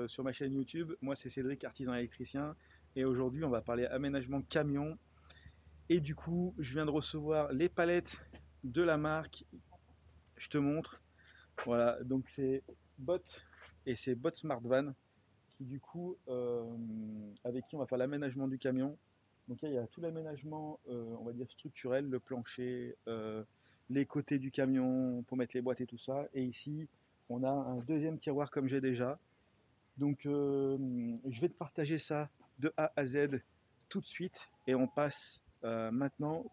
sur ma chaîne YouTube. Moi c'est Cédric, artisan électricien, et aujourd'hui on va parler aménagement camion. Et du coup je viens de recevoir les palettes de la marque, je te montre. Voilà, donc c'est Bot et c'est Bot Smart Van qui du coup avec qui on va faire l'aménagement du camion. Donc là il y a tout l'aménagement on va dire structurel, le plancher, les côtés du camion pour mettre les boîtes et tout ça. Et ici on a un deuxième tiroir comme j'ai déjà. Donc je vais te partager ça de A à Z tout de suite et on passe maintenant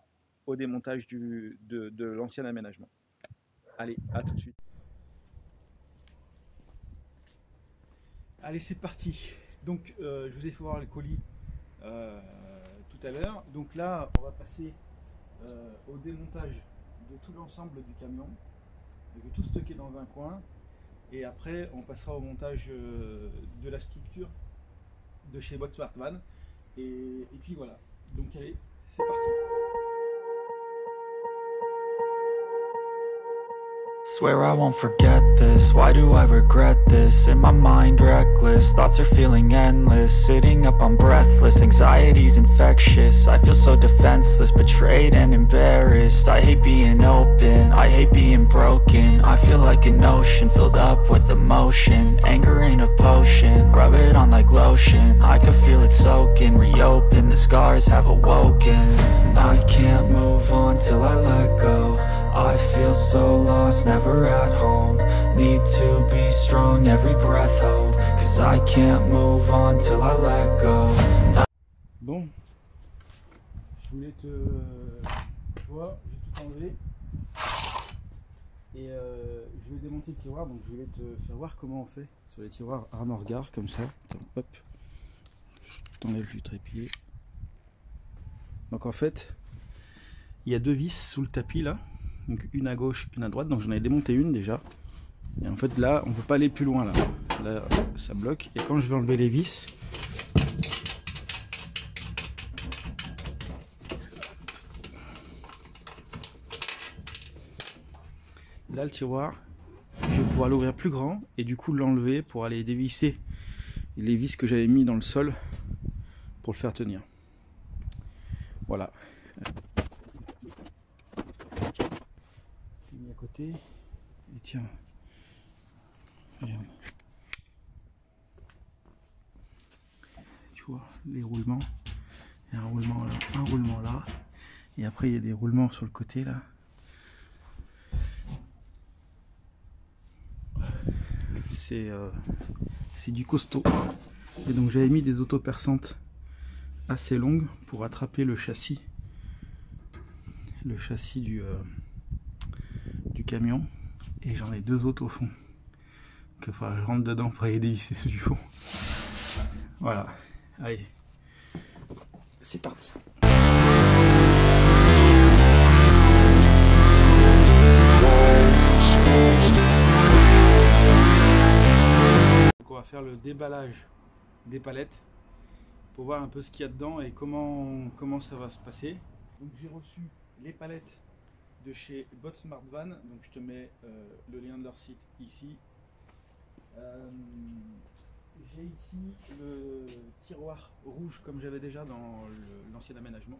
au démontage de l'ancien aménagement. Allez, à tout de suite. Allez, c'est parti. Donc je vous ai fait voir le colis tout à l'heure. Donc là, on va passer au démontage de tout l'ensemble du camion. Je vais tout stocker dans un coin. Et après, on passera au montage de la structure de chez Bot Smart Van. Et puis voilà. Donc allez, c'est parti. Swear I won't forget this, why do I regret this? In my mind reckless, thoughts are feeling endless. Sitting up I'm breathless, anxiety's infectious. I feel so defenseless, betrayed and embarrassed. I hate being open, I hate being broken. I feel like an ocean filled up with emotion. Anger ain't a potion, rub it on like lotion. I can feel it soaking, reopen, the scars have awoken. I can't move on till I let go. I feel so lost, never at home. Need to be strong, every breath hold. Cause I can't move on till I let go. Bon, je voulais te... Tu vois, j'ai tout enlevé. Et je vais démonter le tiroir, donc je vais te faire voir comment on fait sur les tiroirs Armorgar, comme ça. Attends, hop, je t'enlève du trépied. Donc en fait, il y a deux vis sous le tapis là. Donc une à gauche, une à droite, donc j'en ai démonté une déjà. Et en fait là, on ne peut pas aller plus loin là. Là, ça bloque. Et quand je vais enlever les vis, là le tiroir, je vais pouvoir l'ouvrir plus grand et du coup l'enlever pour aller dévisser les vis que j'avais mis dans le sol pour le faire tenir. Voilà. Mis à côté. Et tiens, regarde. Tu vois les roulements. Il y a un roulement là, et après il y a des roulements sur le côté là. C'est du costaud. Et donc j'avais mis des autoperçantes assez longues pour attraper le châssis du camion, et j'en ai deux autres au fond que faudra que je rentre dedans pour aller dévisser ceux du fond. Voilà, allez, c'est parti. Donc on va faire le déballage des palettes pour voir un peu ce qu'il y a dedans et comment ça va se passer. Donc j'ai reçu les palettes de chez Bot Smart Van, donc je te mets le lien de leur site ici. J'ai ici le tiroir rouge comme j'avais déjà dans l'ancien aménagement.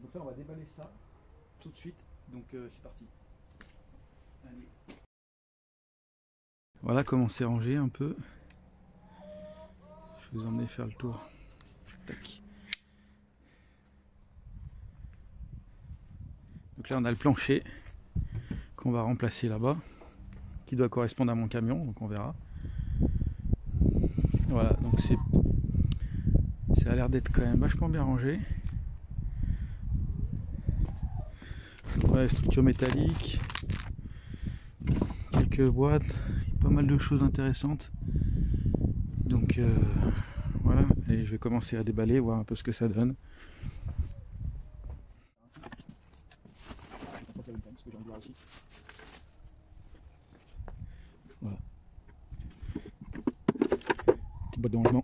Donc là on va déballer ça tout de suite, donc c'est parti. Allez. Voilà comment c'est rangé un peu. Je vais vous emmener faire le tour. Tac. Donc là on a le plancher qu'on va remplacer là-bas, qui doit correspondre à mon camion, donc on verra. Voilà, donc ça a l'air d'être quand même vachement bien rangé. Voilà, les structures métalliques, quelques boîtes, pas mal de choses intéressantes. Donc voilà, et je vais commencer à déballer, voir un peu ce que ça donne. Voilà. Petite boîte de rangement.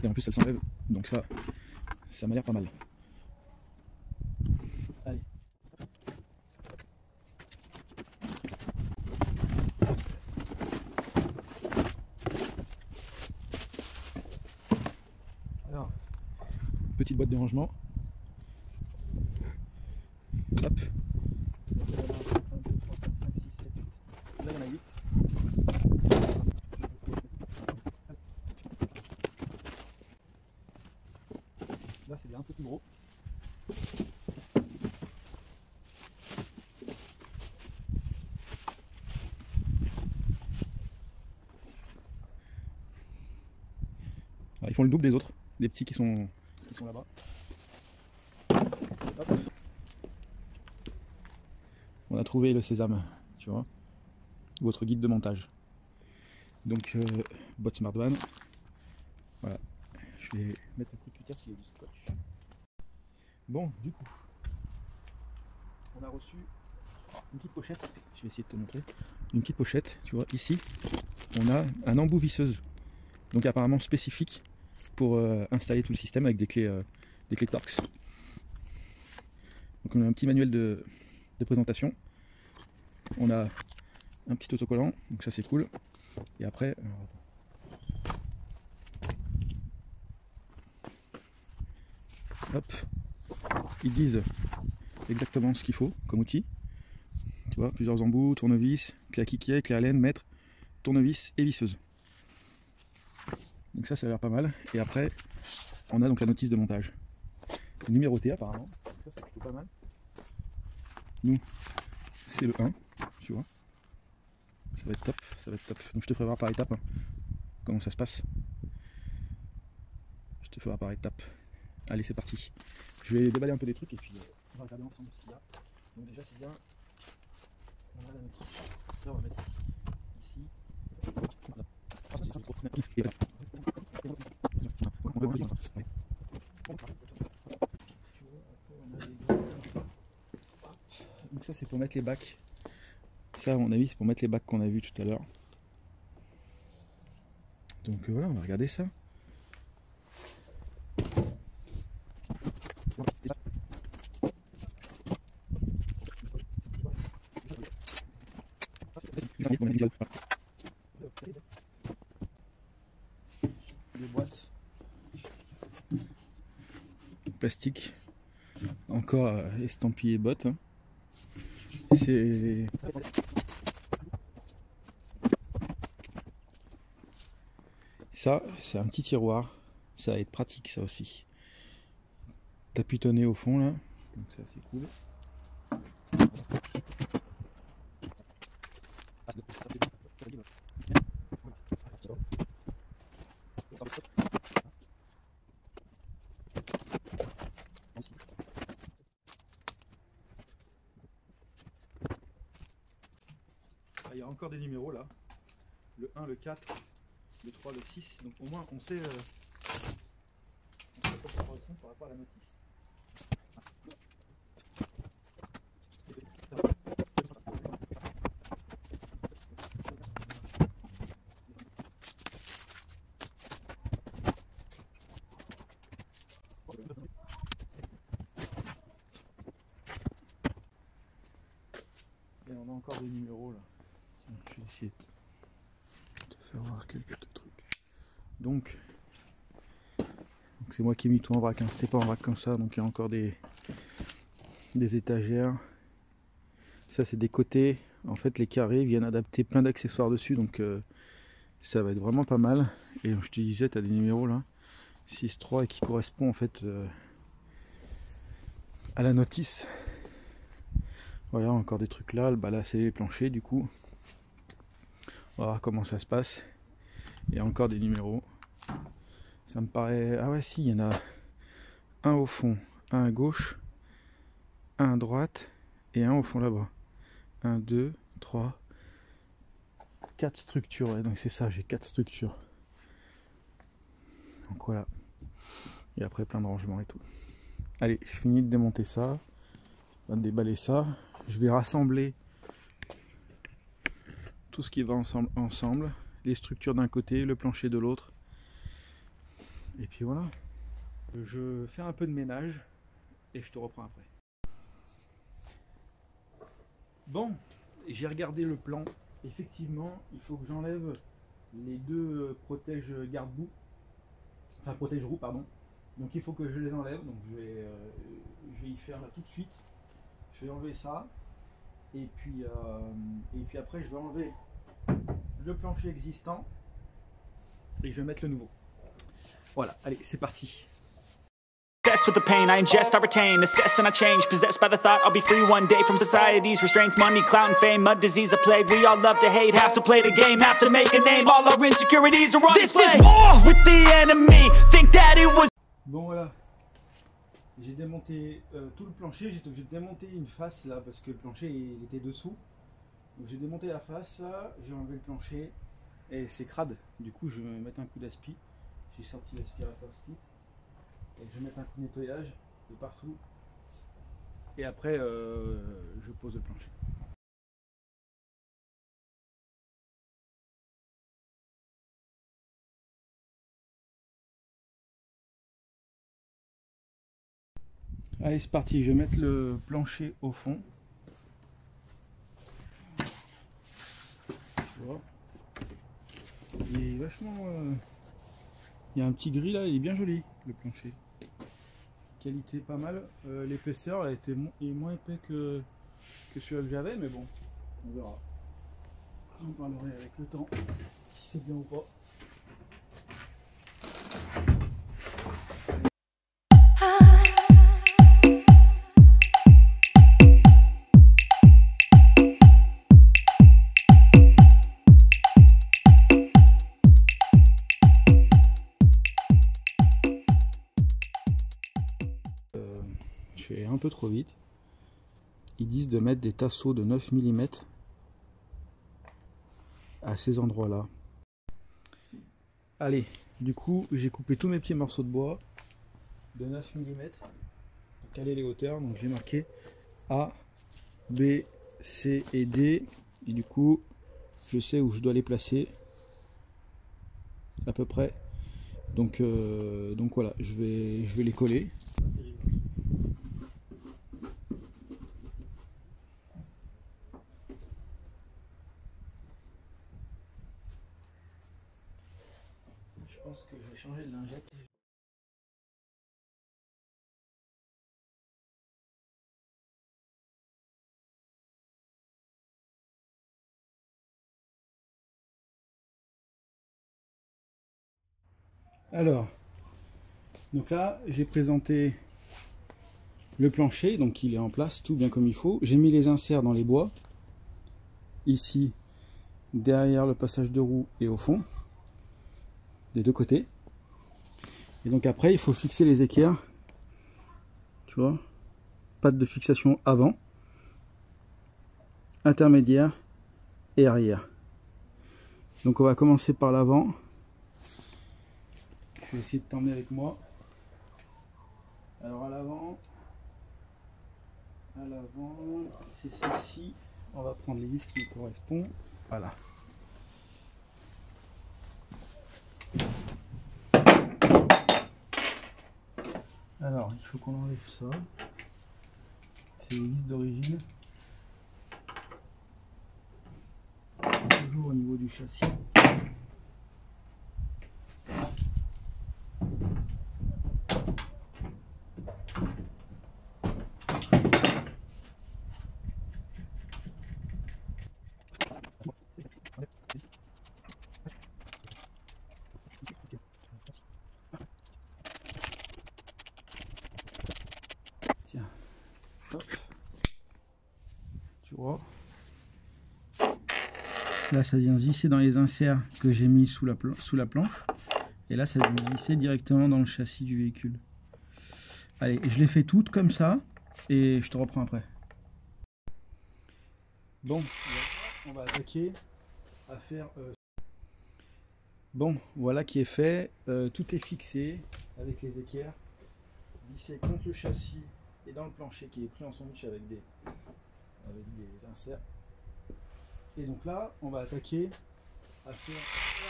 Et en plus elle s'enlève. Donc ça m'a l'air pas mal. Allez. petite boîte de rangement. Hop. Là, il y en a 8. Là, c'est bien un peu plus gros. Alors, ils font le double des autres, des petits qui sont là-bas. Hop. On a trouvé le sésame, tu vois, votre guide de montage. Donc, boîte Smart One. Voilà, je vais mettre un coup de cutter s'il y a du scotch. Bon, du coup, on a reçu une petite pochette. Je vais essayer de te montrer. Une petite pochette, tu vois, ici, on a un embout visseuse. Donc, apparemment spécifique pour installer tout le système avec des clés Torx. Donc, on a un petit manuel de présentation. On a un petit autocollant, donc ça c'est cool. Et après, hop, ils disent exactement ce qu'il faut comme outil. Tu vois, plusieurs embouts, tournevis, clé à kicker, clé à laine, mètre, tournevis et visseuse. Donc ça a l'air pas mal. Et après, on a donc la notice de montage. Numérotée apparemment. Ça c'est plutôt pas mal. Nous, c'est le 1, tu vois. Ça va être top, ça va être top. Donc je te ferai voir par étapes hein, comment ça se passe. Je te ferai voir par étapes. Allez, c'est parti. Je vais déballer un peu des trucs et puis on va regarder ensemble ce qu'il y a. Donc déjà c'est bien. On a la notice. Ça on va mettre ici. Donc ça c'est pour mettre les bacs. Ça à mon avis c'est pour mettre les bacs qu'on a vu tout à l'heure. Donc voilà, on va regarder ça. Les boîtes plastique encore estampillé bottes hein. C'est ça, c'est un petit tiroir, ça va être pratique ça aussi, tapitonné au fond là, donc c'est assez cool. Il y a encore des numéros là, le 1, le 4, le 3, le 6, donc au moins on sait à quoi ça correspond par rapport à la notice. Et on a encore des numéros là. Je vais essayer de te faire voir quelques trucs. Donc c'est moi qui ai mis tout en vrac, hein. C'était pas en vrac comme ça, donc il y a encore des étagères. Ça c'est des côtés, en fait les carrés viennent adapter plein d'accessoires dessus, donc ça va être vraiment pas mal. Et je te disais, tu as des numéros là, 6-3 et qui correspond en fait à la notice. Voilà, encore des trucs là, bah là c'est les planchers du coup. On va voir comment ça se passe. Il y a encore des numéros. Ça me paraît... Ah ouais si, il y en a un au fond, un à gauche, un à droite et un au fond là-bas. 1, 2, 3, 4 structures. Ouais, donc c'est ça, j'ai 4 structures. Donc voilà. Et après plein de rangements et tout. Allez, je finis de démonter ça. Je vais déballer ça. Je vais rassembler tout ce qui va ensemble. Les structures d'un côté, le plancher de l'autre. Et puis voilà. Je fais un peu de ménage et je te reprends après. Bon, j'ai regardé le plan. Effectivement, il faut que j'enlève les deux protèges garde-boue. Enfin, protège-roue, pardon. Donc il faut que je les enlève, donc je vais y faire là tout de suite. Je vais enlever ça, et puis après je vais enlever le plancher existant, et je vais mettre le nouveau. Voilà, allez, c'est parti. With the pain I ingest, I retain, assess and I change, possessed by the thought I'll be free one day from society's restraints, money, clout and fame, mud, disease, a plague. We all love to hate, have to play the game, have to make a name. All our insecurities are on display. This is war with the enemy. Think that it was. Bon voilà, j'ai démonté tout le plancher. J'étais obligé de démonter une face là parce que le plancher il était dessous. Donc j'ai démonté la face là, j'ai enlevé le plancher et c'est crade. Du coup je vais mettre un coup d'aspi. J'ai sorti l'aspirateur split. Et je vais mettre un coup de nettoyage de partout. Et après, je pose le plancher. Allez, c'est parti. Je vais mettre le plancher au fond. Tu vois, il est vachement... Il y a un petit gris là, il est bien joli, le plancher. Qualité pas mal, l'épaisseur elle est moins épais que celui que j'avais, mais bon, on verra. J'en parlerai avec le temps, si c'est bien ou pas. Je vais un peu trop vite. Ils disent de mettre des tasseaux de 9 mm à ces endroits là. Allez, du coup j'ai coupé tous mes petits morceaux de bois de 9 mm pour caler les hauteurs. Donc j'ai marqué A, B, C et D, et du coup je sais où je dois les placer à peu près. Donc voilà, je vais les coller. Je pense que je vais changer de lingette. Alors, donc là, j'ai présenté le plancher, donc il est en place, tout bien comme il faut. J'ai mis les inserts dans les bois, ici, derrière le passage de roue et au fond, des deux côtés. Et donc après, il faut fixer les équerres, tu vois, patte de fixation avant, intermédiaire et arrière. Donc on va commencer par l'avant. Je vais essayer de t'emmener avec moi. Alors à l'avant, c'est celle-ci. On va prendre les vis qui correspondent. Voilà. Alors il faut qu'on enlève ça. C'est les vis d'origine. Toujours au niveau du châssis. Tiens, hop, tu vois, là ça vient visser dans les inserts que j'ai mis sous la planche, et là ça vient visser directement dans le châssis du véhicule. Allez, je les fais toutes comme ça et je te reprends après. Bon, on va attaquer à faire... Bon, voilà qui est fait, tout est fixé avec les équerres, vissé contre le châssis et dans le plancher qui est pris en sandwich avec des inserts. Et donc là, on va attaquer à faire...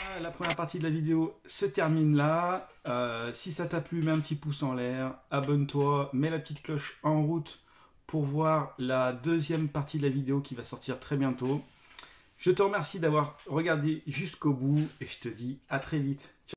Voilà, la première partie de la vidéo se termine là. Si ça t'a plu, mets un petit pouce en l'air, abonne-toi, mets la petite cloche en route pour voir la deuxième partie de la vidéo qui va sortir très bientôt. Je te remercie d'avoir regardé jusqu'au bout et je te dis à très vite.